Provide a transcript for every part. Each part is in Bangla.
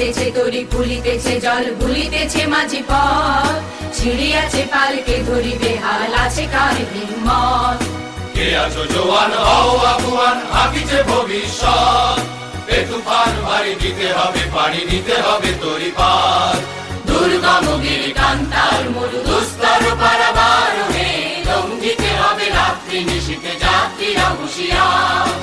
জ্বলিতেছে তরি ফুলিতেছে জল ভুলিতেছে মাঝি পথ ছিড়িয়াছে পালকে ধরিবে হাল আছে কার হিম্মত কে আছো জোয়ান হও আগুয়ান আকিছে ভবিষ্যৎ এ তুফান ভারী দিতে হবে পানি দিতে হবে তরি পার দুর্গম গিরি কান্তার মরু দুস্তর পারাবার হে লঙ্ঘিতে হবে রাত্রি নিশীথে যাত্রীরা হুঁশিয়ার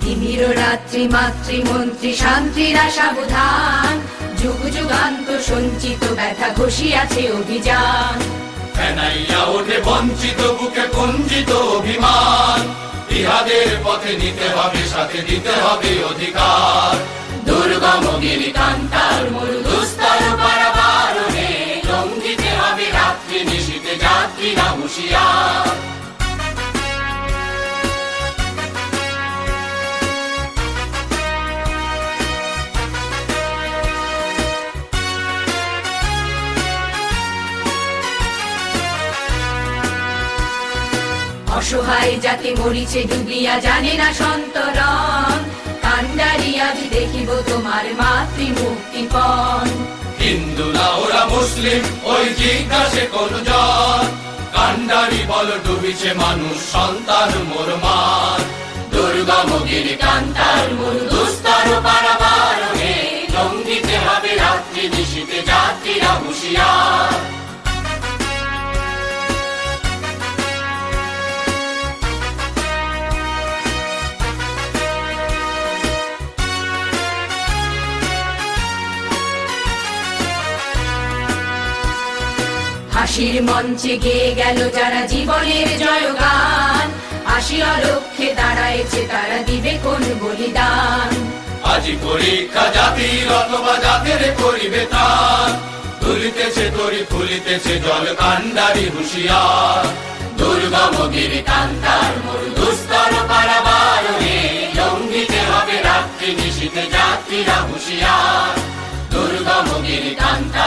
তিমির রাত্রি মাতৃমন্ত্রী শান্তিরা সাবধান যুগ যুগান্ত সঞ্চিত ব্যথা ঘষিয়াছে অভিযান ফেনাইয়া ওঠে বঞ্চিত বুকে কুঞ্চিত অভিমান ইহাদের পথে নিতে হবে সাথে দিতে হবে অধিকার দুর্গম গিরি কান্তার মরু দুস্তর পারাবার হে লঙ্ঘিতে হবে রাত্রি নিশীথে যাত্রীরা হুঁশিয়ার অসহায় জাতি মরিছে ডুবিয়া জানে না সন্তরণ কান্ডারি আজ দেখিব তোমার মাতৃমুক্তিপণ হিন্দু না ওরা মুসলিম ওই জিজ্ঞাসে কোন জন কান্ডারি বল ডুবিছে মানুষ সন্তান মোর মার দুর্গম গিরি কান্তার মরু দুস্তর পারাবার হে লঙ্ঘিতে হবে রাত্রি নিশীথে যাত্রীরা হুঁশিয়ার হাসির মঞ্চে গেয়ে গেল যারা জীবনের জয়গান আসিয়া লক্ষ্যে দাঁড়াইছে তারা দিবে কোন বলিদান আজি পরীক্ষা জাতির অথবা জাতের করিবে তার তুলিতেছে তরি ফুলিতেছে জল কান্ডারি হুঁশিয়ার দুর্গম গিরি কান্তার মরু দুস্তর পারাবার হে লঙ্ঘিতে হবে রাত্রি নিশীথে যাত্রীরা হুঁশিয়ার দুর্গম গিরি কান্তার